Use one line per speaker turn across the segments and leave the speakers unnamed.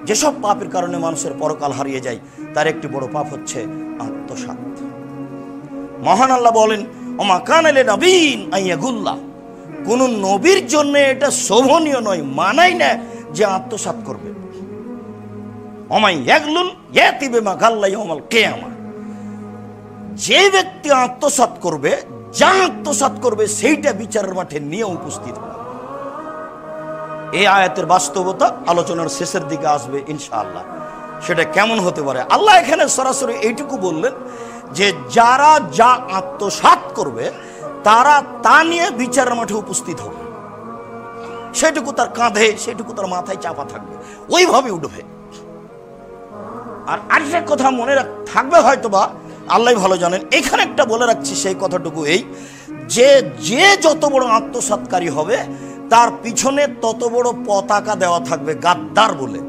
যেসব পাপের কারণে মানুষের পরকাল হারিয়ে যায় তার একটি বড় পাপ হচ্ছে আত্মসাৎ। মহান আল্লাহ বলেন, ওমা কানা লিনাবিয়্যিন আইয়াগুল্লাহ, কোন নবীর জন্য এটা শোভনীয় নয়, মানাই না যে আত্মসাৎ করবে। ওমাই ইয়াগলুল ইয়াতি বিমা গাল্লা ইয়াউমাল কিয়ামা, যে ব্যক্তি আত্মসাৎ করবে, যা আত্মসাৎ করবে সেইটা বিচারের মাঠে নিয়ে উপস্থিত হবে। এই আয়াতের বাস্তবতা আলোচনার শেষের দিকে আসবে ইনশাআল্লাহ। সেটা কেমন হতে পারে, আল্লাহ এখানে সরাসরি এইটুকু বললেন যে যারা যা আত্মসাৎ করবে তারা তা নিয়ে বিচারের মাঠে উপস্থিত হবে। সেটুকু তার কাঁধে, সেটুকু তার মাথায় চাপা থাকবে, ওইভাবে উঠবে। আর আরেকটা কথা মনে থাকবে হয়তোবা, আল্লাহ ভালো জানেন, এখানে একটা বলে রাখছি সেই কথাটুকু এই যে যে যত বড় আত্মসাৎকারী হবে তার পিছনে তত বড় পতাকা দেওয়া থাকবে গাদ্দার বলে।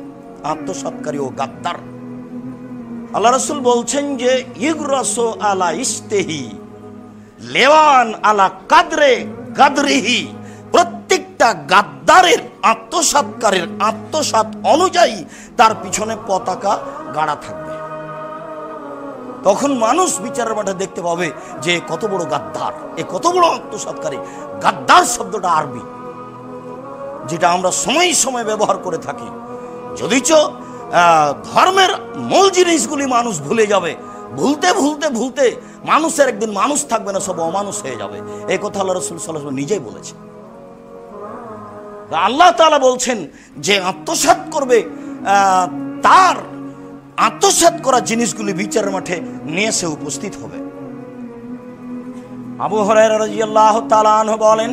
আত্মসাৎকারী ও গাদ্দার। আল্লাহ রাসূল বলছেন যে ইগরাসু আলা ইস্তেহি লেওয়ান আলা কাদরে গাদরিহি, প্রত্যেকটা গাদ্দারের, আত্মসাৎকারের আত্মসাৎ অনুযায়ী তার পিছনে পতাকা গাড়া থাকবে। তখন মানুষ বিচারের মাঠে দেখতে পাবে যে কত বড় গাদ্দার, এ কত বড় আত্মসাৎকারী। গাদ্দার শব্দটা আরবি, যেটা আমরা সময় সময় ব্যবহার করে থাকি, যদিচ ধর্মের মূল জিনিসগুলি মানুষ ভুলে যাবে। ভুলতে ভুলতে ভুলতে মানুষের একদিন মানুষ থাকবে না, সব অমানুষ হয়ে যাবে। এই কথা আল্লাহ রাসূল সাল্লাল্লাহু আলাইহি ওয়াসাল্লাম নিজেই বলেছেন। আল্লাহ তাআলা বলছেন যে আত্মসাৎ করবে তার আত্মসাৎ করা জিনিসগুলি বিচারের মাঠে নিয়ে এসে উপস্থিত হবে। আবু হুরায়রা রাদিয়াল্লাহু তাআলা আনহু বলেন,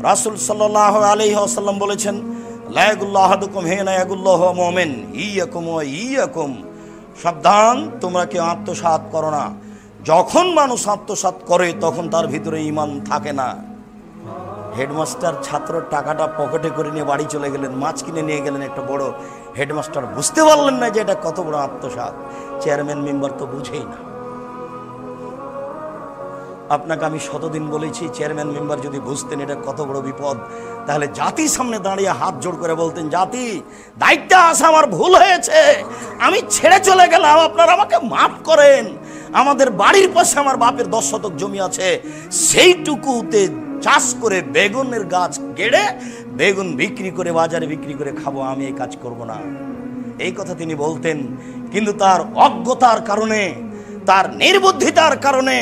রাসূল সাল্লাল্লাহু আলাইহি ওয়াসাল্লাম বলেছেন, লা ইয়াগুল্লু আহাদুকুম হিনা ইয়াগুল্লাহু মুমিন ইয়াকুম ওয়া ইয়াকুম, সাবধান তোমরা কেউ আত্মসাৎ করো না। যখন মানুষ আত্মসাৎ করে তখন তার ভিতরে ঈমান থাকে না। হেডমাস্টার ছাত্রের টাকাটা পকেটে করে নিয়ে বাড়ি চলে গেলেন, মাছ কিনে নিয়ে গেলেন একটা বড়, হেডমাস্টার বুঝতে পারলেন না যে এটা কত বড় আত্মসাৎ। চেয়ারম্যান মেম্বার তো বুঝেই না। আপনাকে আমি শতদিন বলেছি, চেয়ারম্যান মেম্বার যদি বুঝতেন এটা কত বড় বিপদ, তাহলে জাতির সামনে দাঁড়িয়ে হাত জোড় করে বলতেন, জাতি দায়িত্বে আসা আমার ভুল হয়েছে, আমি ছেড়ে চলে গেলাম, আপনারা আমাকে মাফ করেন। আমাদের বাড়ির পাশে আমার বাপের 10 শতক জমি আছে, সেইটুকুতে চাষ করে বেগুনের গাছ গেড়ে বেগুন বিক্রি করে বাজারে বিক্রি করে খাবো, আমি এই কাজ করব না। এই কথা তিনি বলতেন। কিন্তু তার অজ্ঞতার কারণে, তার নির্বুদ্ধিতার কারণে,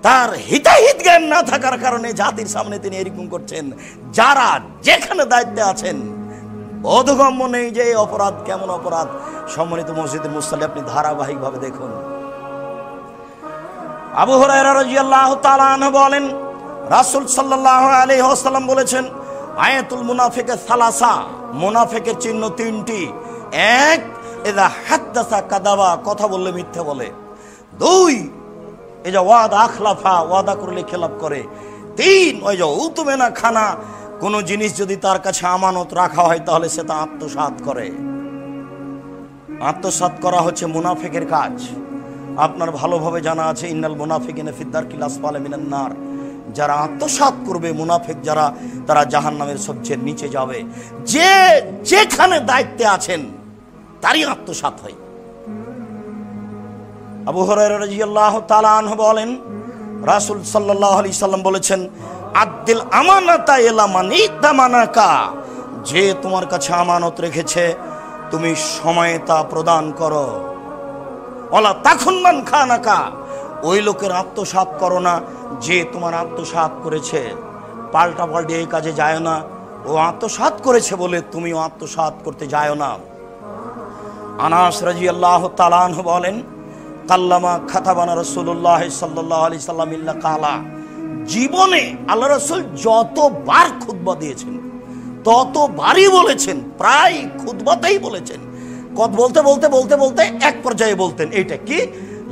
তার হিতাহিত জ্ঞান না থাকার কারণে জাতির সামনে তিনি এরকম করছেন। যারা যেখানে দায়িত্বে আছেন বোধগম্য নেই যে এই অপরাধ কেমন অপরাধ। সম্মানিত মসজিদের মুসল্লি, আপনি ধারাবাহিকভাবে দেখুন। আবু হুরায়রা রাদিয়াল্লাহু তাআলা আনহু বলেন, রাসূল সাল্লাল্লাহু আলাইহি ওয়াসাল্লাম বলেছেন, আয়াতুল মুনাফিক সালাসা, মুনাফিকের চিহ্ন 3টি। 1, ইযা হাদাসা কাযাবা, কথা বললে মিথ্যা বলে। 2, এই যে ওয়াদা আখলাফা, ওয়াদা করলে খেলাপ করে। 3, ওই যে উতুমেনা খানা, কোন জিনিস যদি তার কাছে আমানত রাখা হয় তাহলে সে তা আত্মসাৎ করে। আত্মসাৎ করা হচ্ছে মুনাফিকের কাজ। আপনার ভালোভাবে জানা আছে, ইন্নাল মুনাফিকিনা ফি দারকিল আসফালি মিনান নার, যারা আত্মসাৎ করবে মুনাফিক যারা, তারা জাহান্নামের সবচেয়ে নিচে যাবে। যে যেখানে দায়িত্বে আছেন তারই আত্মসাৎ হয়। আবু হুরায়রা রাদিয়াল্লাহু তাআলা আনহু বলেন, রাসূল সাল্লাল্লাহু আলাইহি সাল্লাম বলেছেন, আদ্দিল আমানাতা ইলা মান ইতামানাকা, যে তোমার কাছে আমানত রেখেছে তুমি সময়ে তা প্রদান করো। ওয়ালা তাখুন মান খানাকা, ওই লোকের আত্মসাৎ করো না যে তোমার আত্মসাৎ করেছে। পাল্টা পাল্টি এই কাজে যায় না, ও আত্মসাৎ করেছে বলে তুমিও আত্মসাৎ করতে যায় না। আনাস রাদিয়াল্লাহু তাআলা আনহু বলেন, কাল্লামা খাতাবানা রাসূলুল্লাহ সাল্লাল্লাহু আলাইহি সাল্লাম ইল্লা কালা, জীবনে আল্লাহ রাসূল যতবার খুতবা দিয়েছেন ততবারই বলেছেন, প্রায় খুতবাতেই বলেছেন। বলতে বলতে বলতে বলতে এক পর্যায়ে বলতেন, এইটা কি,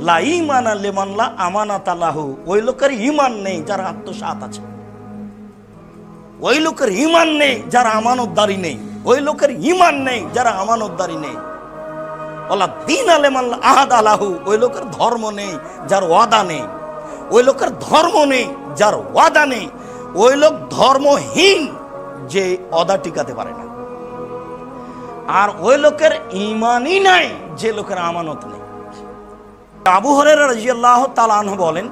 লা ঈমানা লিমান লা আমানাতা লাহু, ওই লোকের ঈমান নেই যার আত্মসাৎ আছে। ওই লোকের ঈমান নেই যারা আমানতদারি নেই। ওই লোকের ঈমান নেই যারা আমানতদারি নেই। ওয়ালা দীন লিমান লা আহাদা লাহু, ওই লোকের ধর্ম নেই যার ওয়াদা নেই। ওই লোকের ধর্ম নেই যার ওয়াদা নেই। ওই লোক ধর্মহীন যে ওয়াদা টিকাতে পারে না। আর ওই লোকের ঈমানই নাই যে লোকের আমানত নেই। আবু হুরায়রা রাদিয়াল্লাহু তাআলা আনহু বলেন,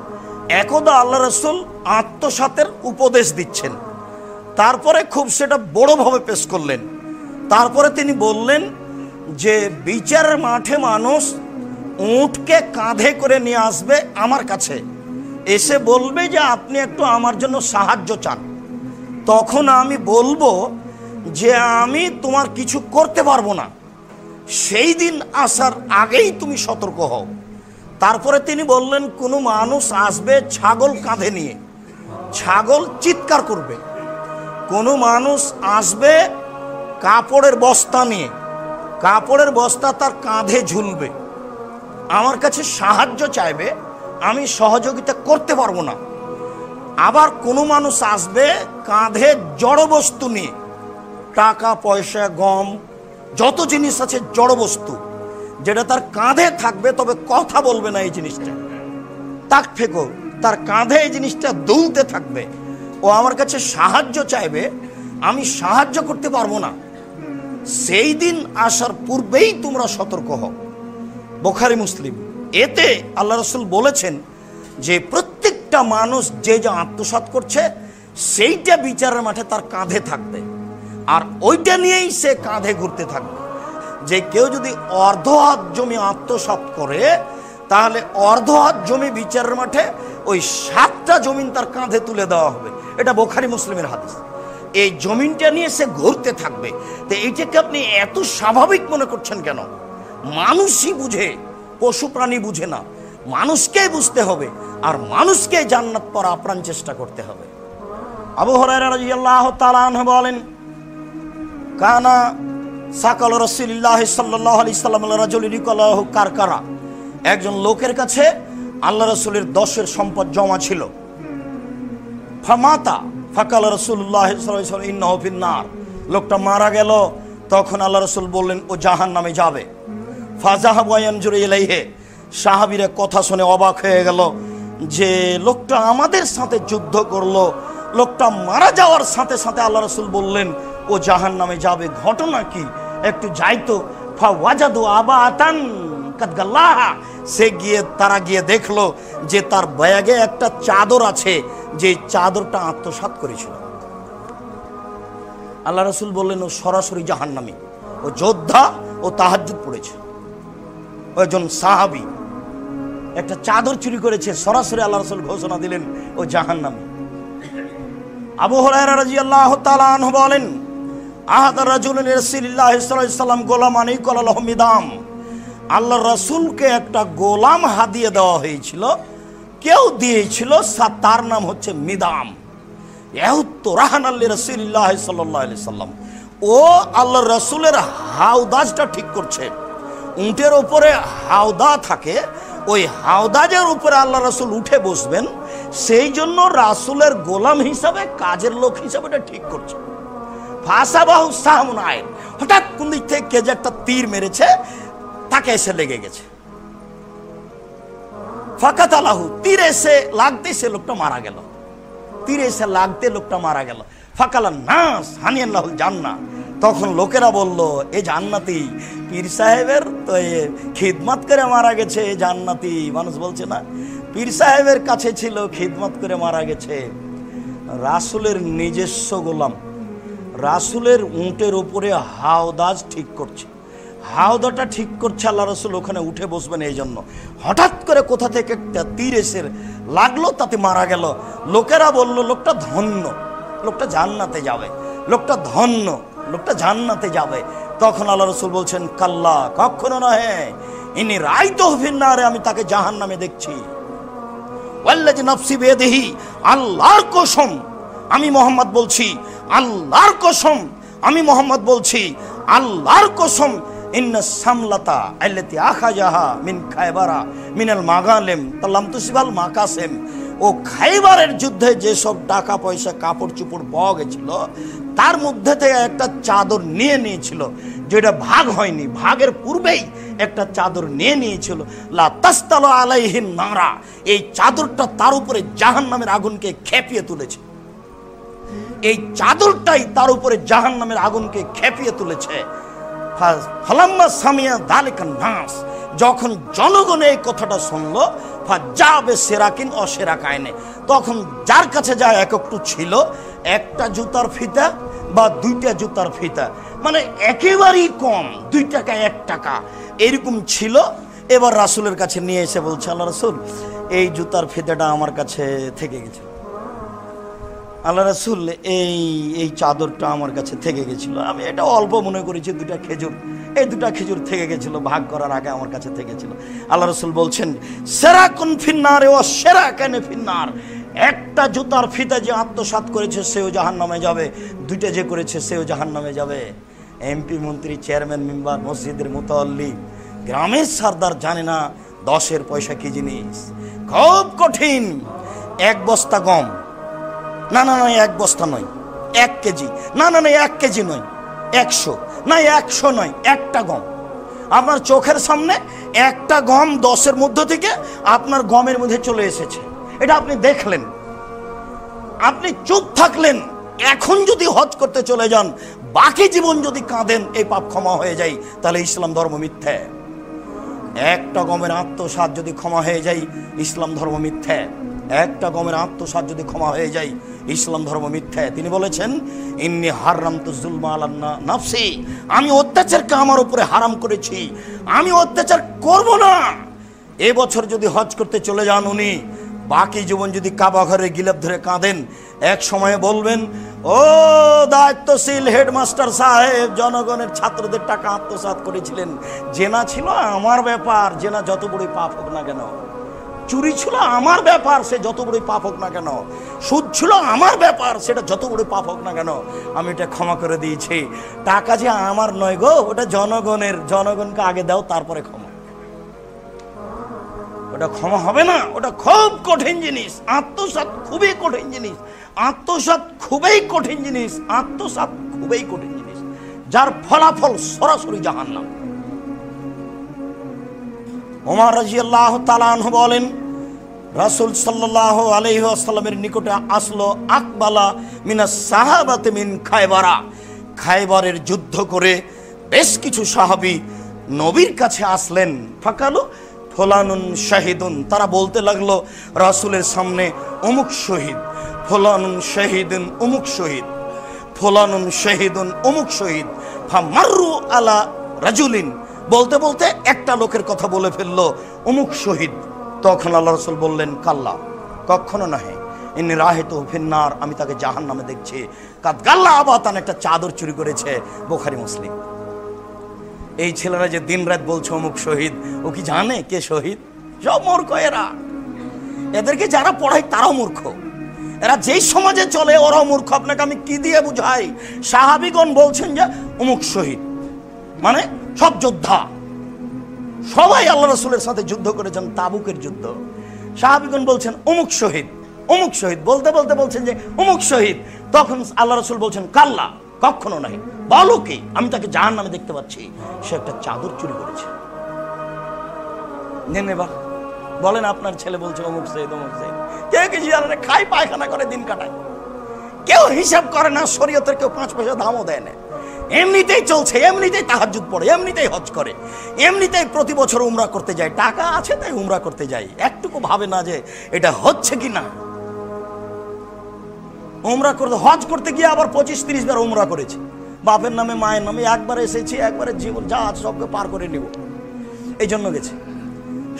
একদা আল্লাহ রাসূল আত্মসাতের উপদেশ দিচ্ছেন, তারপরে খুব সেটা বড়ভাবে পেশ করলেন। তারপরে তিনি বললেন যে বিচারের মাঠে মানুষ উটকে কাঁধে করে নিয়ে আসবে আমার কাছে, এসে বলবে যে আপনি একটু আমার জন্য সাহায্য চান। তখন আমি বলবো যে আমি তোমার কিছু করতে পারবো না, সেই দিন আসার আগেই তুমি সতর্ক হও। তারপরে তিনি বললেন, কোনো মানুষ আসবে ছাগল কাঁধে নিয়ে, ছাগল চিৎকার করবে। কোনো মানুষ আসবে কাপড়ের বস্তা নিয়ে, কাপড়ের বস্তা তার কাঁধে ঝুলবে, আমার কাছে সাহায্য চাইবে, আমি সহযোগিতা করতে পারবো না। আবার কোনো মানুষ আসবে কাঁধে জড়বস্তু নিয়ে, টাকা পয়সা গম যত জিনিস আছে জড়বস্তু, যেটা তার কাঁধে থাকবে তবে কথা বলবে না, এই জিনিসটা তাক ফেকো, তার কাঁধে এই জিনিসটা দুলতে থাকবে। ও আমার কাছে সাহায্য চাইবে, আমি সাহায্য করতে পারবো না, সেই দিন আসার পূর্বেই তোমরা সতর্ক হও। বুখারী মুসলিম। এতে আল্লাহ রাসূল বলেছেন যে প্রত্যেকটা মানুষ যে যা আত্মসাৎ করছে সেইটা বিচারের মাঠে তার কাঁধে থাকবে, আর ওইটা নিয়েই সে কাঁধে ঘুরতে থাকবে। যে কেউ যদি অর্ধ হাত জমি আত্মসাৎ করে, তাহলে অর্ধ হাত জমি বিচারের মাঠে ওই 7টা জমিন তার কাঁধে তুলে দেওয়া হবে। এটা বুখারী মুসলিমের হাদিস। এই জমিনটা নিয়ে সে ঘুরতে থাকবে। তো এইটাকে আপনি এত স্বাভাবিক মনে করছেন কেন? মানুষই বুঝে, পশু প্রাণী বুঝে না। মানুষকেই বুঝতে হবে, আর মানুষকে জান্নাত পাওয়ার আপ্রাণ চেষ্টা করতে হবে। আবু হুরায়রা রাদিয়াল্লাহু তাআলা আনহু বলেন, কানা সাকাল রাসূলুল্লাহ সাল্লাল্লাহু আলাইহি সাল্লাম রাজুলিন ইয়াকুলু কারকারা। একজন লোকের কাছে আল্লাহ রাসূলের 10 সম্পদ জমা ছিল। ফামাতা ফাকাল রাসূলুল্লাহ সাল্লাল্লাহু আলাইহি ওয়াসাল্লাম ইন্নাহু ফিন্নার। লোকটা মারা গেল, তখন আল্লাহ রাসূল বললেন ও জাহান্নামে যাবে। ফাযাহাবু ইয়ানজুরু ইলাইহি। সাহাবীরা কথা শুনে অবাক হয়ে গেল যে লোকটা আমাদের সাথে যুদ্ধ করলো, লোকটা মারা যাওয়ার সাথে সাথে আল্লাহ রাসূল বললেন ও জাহান্নামে যাবে, ঘটনা কি? একটু যাইতো। ফাওয়াজাদু আবাতান কাদগাল্লাহা। তারা গিয়ে দেখলো যে তার ব্যাগে একটা চাদর আছে, যে চাদরটা আত্মসাৎ করেছিল। আল্লাহ রাসূল বললেন ও সরাসরি জাহান্নামী, ও যোদ্ধা, ও তাহাজ্জুদ পড়েছে। একজন সাহাবী একটা চাদর চুরি করেছে, সরাসরি আল্লাহ রাসূল ঘোষণা দিলেন ও জাহান্নামী। আবু হুরায়রা রাদিয়াল্লাহু তাআলা আনহু বলেন, আহাদা রাজুলুন রাসূলুল্লাহ সাল্লাল্লাহু আলাইহি সাল্লাম গোলামান ইয়াকুলু মিদাম। আল্লাহ রাসূলকে একটা গোলাম হাদিয়া দেওয়া হয়েছিল, কেউ দিয়েছিল, তার নাম হচ্ছে মিদাম। ইয়াহুত্তু রাহানাল্লি রাসূলুল্লাহ সাল্লাল্লাহু আলাইহি সাল্লাম। ও আল্লাহ রাসূলের হাওদাজটা ঠিক করছে। উটের উপরে হাওদা থাকে, ওই হাওদাজের উপরে আল্লাহ রাসূল উঠে বসবেন, সেই জন্য রাসূলের গোলাম হিসাবে, কাজের লোক হিসাবে এটা ঠিক করছে। ফাসাবাহু সাহমুন আইন। হঠাৎ কোন দিক থেকে কে যে একটা তীর মেরেছে, তাকে এসে লেগে গেছে। ফাকাতালাহু। তীর এসে লাগতে সে লোকটা মারা গেল। তীর এসে লাগতে লোকটা মারা গেল। ফাকালান নাস হানিয়াল্লাহুল জান্নাহ। তখন লোকেরা বলল এ জান্নাতি, পীর সাহেবের তো খিদমত করে মারা গেছে, জান্নাতি। মানুষ বলছে না, পীর সাহেবের কাছে ছিল, খিদমত করে মারা গেছে। রাসূলের নিজস্ব গোলাম, রাসূলের উটের উপরে হাওদাজ ঠিক করছে, হাওদাটা ঠিক করছে আল্লাহ রাসূল ওখানে উঠে বসবেন এই জন্য। হঠাৎ করে কোথা থেকে একটা তীর এসে লাগলো, তাতে মারা গেল। লোকেরা বলল লোকটা ধন্য, লোকটা জান্নাতে যাবে, লোকটা ধন্য, লোকটা জান্নাতে যাবে। তখন আল্লাহ রাসূল বলছেন কাল্লা, কখনো নয়, ইনি রাইতুহু ফিন্নারে, আমি তাকে জাহান্নামে দেখছি। ওয়াল্লাযী নাফসি বিয়াদিহি, আল্লাহর কসম আমি মুহাম্মদ বলছি, আল্লাহর কসম আমি মুহাম্মদ বলছি, আল্লাহর কসম, ইন্না সামলাতা আল্লাতী আখাযাহা মিন খায়বারা মিনাল মাগালিম তাল্লাম তুসিবাল মাকাসিম। ও খাইবারের যুদ্ধে যেসব টাকা পয়সা কাপড় চোপড় পাওয়া গেছিল, তার মধ্যে থেকে একটা চাদর নিয়ে নিয়েছিল, যেটা ভাগ হয়নি, ভাগের পূর্বেই একটা চাদর নিয়ে নিয়েছিল। লা তাসতালু আলাইহিন নারা। এই চাদরটা তার উপরে জাহান্নামের আগুনকে খেপিয়ে তুলেছে। এই চাদরটাই তার উপরে জাহান্নামের আগুনকে খেপিয়ে তুলেছে। ফালাম্মা সামিয়া যালিকান নাস, যখন জনগণ এই কথাটা শুনলো, ফাজাবে সেরাকিন অসেরাকাইনে, তখন যার কাছে যা একটু ছিল, একটা জুতার ফিতা বা দুইটা জুতার ফিতা, মানে একেবারেই কম, 2 টাকা 1 টাকা এরকম ছিল। এবার রাসূলের কাছে নিয়ে এসে বলছে, আল্লাহ রাসূল, এই জুতার ফিতাটা আমার কাছে থেকে গেছে। আল্লাহ রাসূল, এই চাদরটা আমার কাছে থেকে গেছিল, আমি এটা অল্প মনে করেছি 2টা খেজুর, এই 2টা খেজুর থেকে গেছিল, ভাগ করার আগে আমার কাছে থেকেছিল। আল্লাহ রাসূল বলছেন, সেরাকুন ফিন্নার ও সেরাকানে ফিন্নার, একটা জুতার ফিতা যে আত্মসাৎ করেছে সেও জাহান্নামে যাবে, 2টা যে করেছে সেও জাহান্নামে যাবে। এমপি, মন্ত্রী, চেয়ারম্যান, মেম্বার, মসজিদের মুতাল্লি, গ্রামের সরদার জানে না 10-এর পয়সা কি জিনিস। খুব কঠিন। 1 বস্তা গম, না না না 1 বস্তা নয়, 1 কেজি, না না না 1 কেজি নয়, 100 না 100 নয়, একটা গম আপনার চোখের সামনে, একটা গম 10-এর মধ্য থেকে আপনার গমের মধ্যে চলে এসেছে, এটা আপনি দেখলেন, আপনি চুপ থাকলেন। এখন যদি হজ করতে চলে যান, বাকি জীবন যদি কাঁদেন, এই পাপ ক্ষমা হয়ে যায়, তাহলে ইসলাম ধর্ম মিথ্যা। একটা গমের আত্মসাৎ যদি ক্ষমা হয়ে যায়, ইসলাম ধর্ম মিথ্যা। একটা গমের আত্মসাৎ যদি ক্ষমা হয়ে যায়, ইসলাম ধর্ম মিথ্যা। তিনি বলেছেন, ইন্নী হারামতু যুলমা আলা নাফসি, আমি অত্যাচারকে আমার উপরে হারাম করেছি, আমি অত্যাচার করব না। এবছর যদি হজ করতে চলে যান উনি, বাকি জীবন যদি কাবা ঘরে গিলাপ ধরে কাঁদেন, এক সময়ে বলবেন, ও দায়িত্বশীল হেডমাস্টার সাহেব, জনগণের ছাত্রদের টাকা আত্মসাৎ করেছিলেন, জেনা ছিল আমার ব্যাপার, জেনা যত বড়ই পাপ হোক না কেন, চুরি ছিল আমার ব্যাপার, সে যত বড়ই পাপ হোক না কেন, সুদ ছিল আমার ব্যাপার, সেটা যত বড়ই পাপ হোক না কেন, আমি এটা ক্ষমা করে দিয়েছি। টাকা যে আমার নয় গো, ওটা জনগণের, জনগণকে আগে দাও, তারপরে ক্ষমা। ওটা ক্ষমা হবে না, ওটা খুব কঠিন জিনিস। আত্মসাৎ খুবই কঠিন জিনিস, আত্মসাৎ খুবই কঠিন জিনিস, আত্মসাৎ খুবই কঠিন জিনিস, যার ফলাফল সরাসরি জাহান্নাম। ওমর রাদিয়াল্লাহু তাআলা আনহু বলেন, রাসূল সাল্লাল্লাহু আলাইহি ওয়াসাল্লামের নিকটে আসলো আকবালা মিনাস সাহাবাতে মিন খায়বারা, খায়বারের যুদ্ধ করে বেশ কিছু সাহাবী নবীর কাছে আসলেন। ফাকালু ফলানুন শাহিদুন, তারা বলতে লাগলো রাসূলের সামনে, অমুক শহীদ, ফলানুন শাহিদুন অমুক শহীদ, ফলানুন শাহিদুন অমুক শহীদ। ফামাররু আলা রাজুলিন, বলতে বলতে একটা লোকের কথা বলে ফেললো, অমুক শহীদ। তখন আল্লাহ রাসূল বললেন, কাল্লা, কখনো নহে, ইন্নী রাহিতু ফিন্নার, আমি তাকে জাহান্নামে দেখছি। কাদ গাল্লা আবাতান, একটা চাদর চুরি করেছে। বুখারী মুসলিম। এই ছেলেরা যে দিন রাত বলছে অমুক শহীদ, ও কি জানে কে শহীদ? সব মূর্খ এরা, এদেরকে যারা পড়ায় তারাও মূর্খ, এরা যেই সমাজে চলে ওরাও মূর্খ। আপনাকে আমি কি দিয়ে বুঝাই? সাহাবীগণ বলছেন যে অমুক শহীদ, মানে সব যোদ্ধা, সবাই আল্লাহ রাসূলের সাথে যুদ্ধ করেছেন, তাবুকের যুদ্ধ। সাহাবীগণ বলছেন অমুক শহীদ, অমুক শহীদ, বলতে বলতে বলছেন যে অমুক শহীদ। তখন আল্লাহ রাসূল বলছেন, কাল্লা, কখনো নাই, বলো কি, আমি তাকে জাহান্নামে দেখতে পাচ্ছি, সে একটা চাদর চুরি করেছে। নেন এবার বলেন, আপনার ছেলে বলছে অমুক শহীদ, অমুক শহীদ, কেউ কিছু জানে না, খায় পায়খানা করে দিন কাটায়, কেউ হিসাব করে না, শরীয়তের কেউ 5 পয়সা দামও দেয় না, এমনিতেই চলছে, এমনিতেই তাহাজ্জুদ পড়ে, এমনিতেই হজ করে, এমনিতেই প্রতি বছর উমরা করতে যায়, টাকা আছে তাই উমরা করতে যায়, একটুকু ভাবে না যে এটা হচ্ছে কি না। উমরা করতে, হজ করতে গিয়ে আবার 25-30 বার উমরা করেছে, বাপের নামে মায়ের নামে, একবার এসেছি, একবারে জীবন যা আছে সবকে পার করে নিব, এই জন্য গেছে।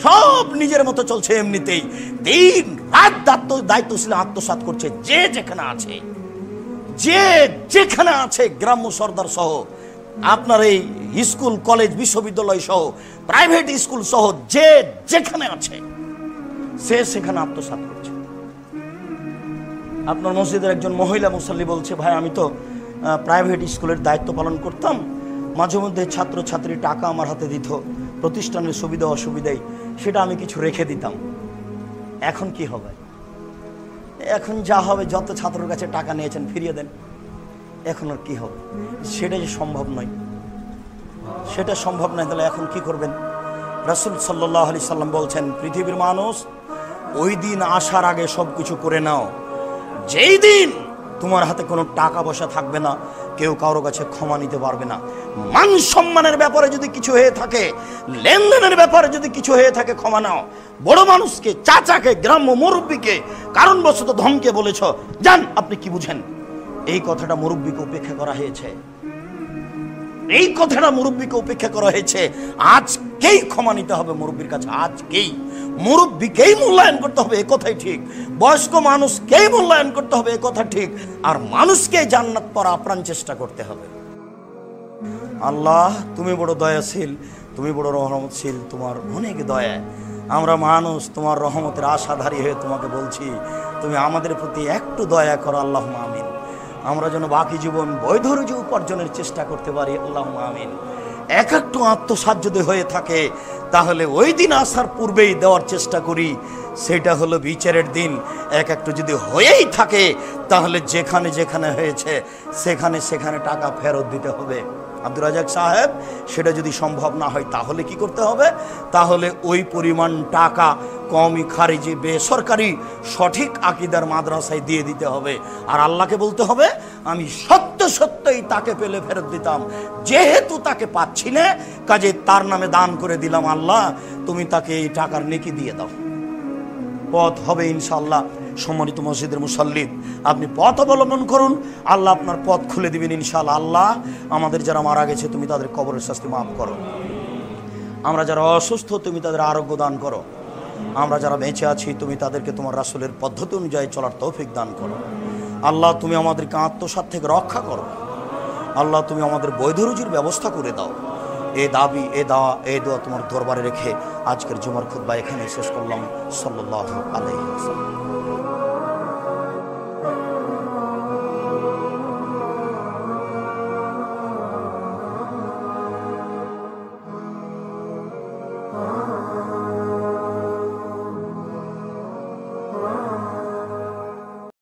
সব নিজের মতো চলছে, এমনিতেই দিন রাত দায়িত্বশীল আত্মসাৎ করছে, যে যেখানে আছে, যে যেখানে আছে, গ্রাম্য সর্দার সহ, আপনার এই স্কুল কলেজ বিশ্ববিদ্যালয় সহ, প্রাইভেট স্কুল সহ, যে যেখানে আছে সে সেখানে আত্মসাৎ করছে। আপনার মসজিদের একজন মহিলা মুসাল্লি বলছে, ভাই আমি তো প্রাইভেট স্কুলের দায়িত্ব পালন করতাম, মাঝে মধ্যে ছাত্রছাত্রী টাকা আমার হাতে দিত, প্রতিষ্ঠানের সুবিধা অসুবিধায় সেটা আমি কিছু রেখে দিতাম, এখন কি হবে? এখন যা হবে, যত ছাত্রের কাছে টাকা নিয়েছেন ফিরিয়ে দেন, এখন আর কি হবে? সেটা যে সম্ভব নয়, সেটা সম্ভব নয়, তাহলে এখন কি করবেন? রাসূল সাল্লাল্লাহু আলাইহি সাল্লাম বলছেন, পৃথিবীর মানুষ, ওই দিন আসার আগে সব কিছু করে নাও, যেই দিন তোমার হাতে কোনো টাকা পয়সা থাকবে না, কেউ কারো কাছে ক্ষমা নিতে পারবে না। মান সম্মানের ব্যাপারে যদি কিছু হয়ে থাকে, লেনদেনের ব্যাপারে যদি কিছু হয়ে থাকে, ক্ষমা নাও। বড় মানুষকে, চাচাকে, গ্রাম্য মুরব্বীকে কারণবশত ধমকে বলেছ, জান আপনি কি বুঝেন, এই কথাটা মুরব্বীকে উপেক্ষা করা হয়েছে, এই কথাটা মুরব্বীকে উপেক্ষা করা হয়েছে। আজকেই ক্ষমা নিতে হবে মুরব্বীর কাছে, আজকেই মুরব্বীকেই মূল্যায়ন করতে হবে, এ কথাই ঠিক। বয়স্ক মানুষকেই মূল্যায়ন করতে হবে, এ কথা ঠিক। আর মানুষকে জান্নাত পাওয়ার আপ্রাণ চেষ্টা করতে হবে। আল্লাহ তুমি বড় দয়াশীল, তুমি বড় রহমতশীল, তোমার অনেক দয়া। আমরা মানুষ, তোমার রহমতের আশাধারী হয়ে তোমাকে বলছি, তুমি আমাদের প্রতি একটু দয়া করো, আল্লাহুম্মা আমিন। আমরা যেন বাকি জীবন বৈধ রুজি উপার্জনের চেষ্টা করতে পারি, আল্লাহুম্মা আমিন। এক একটু আত্মসাৎ যদি হয়ে থাকে, তাহলে ওই দিন আসার পূর্বেই দেওয়ার চেষ্টা করি, সেটা হলো বিচারের দিন। এক একটু যদি হয়েই থাকে, তাহলে যেখানে যেখানে হয়েছে সেখানে সেখানে টাকা ফেরত দিতে হবে। আব্দুর রাজাক সাহেব, সেটা যদি সম্ভব না হয় তাহলে কি করতে হবে? তাহলে ওই পরিমাণ টাকা কওমি, খারিজি, বেসরকারি সঠিক আকীদার মাদ্রাসায় দিয়ে দিতে হবে। আর আল্লাহকে বলতে হবে, আমি সত্য সত্যই তাকে পেলে ফেরত দিতাম, যেহেতু তাকে পাচ্ছি না, কাজে তার নামে দান করে দিলাম। আল্লাহ তুমি তাকে এই টাকার নেকি দিয়ে দাও। পথ হবে ইনশাআল্লাহ। সম্মানিত মসজিদের মুসাল্লিদ, আপনি পথ অবলম্বন করুন, আল্লাহ আপনার পথ খুলে দিবেন ইনশাআল্লাহ। আল্লাহ আমাদের যারা মারা গেছে, তুমি তাদের কবরের শাস্তি মাফ করো। আমরা যারা অসুস্থ, তুমি তাদের আরোগ্য দান করো। আমরা যারা বেঁচে আছি, তুমি তাদেরকে তোমার রাসূলের পদ্ধতি অনুযায়ী চলার তৌফিক দান করো। আল্লাহ তুমি আমাদেরকে আত্মসাৎ থেকে রক্ষা করো। আল্লাহ তুমি আমাদের বৈধ রুজির ব্যবস্থা করে দাও। এই দাবি, এই দোয়া তোমার দরবারে রেখে আজকের জুমার খুতবা এখানে শেষ করলাম। সাল্লাল্লাহু আলাইহি ওয়াসাল্লাম।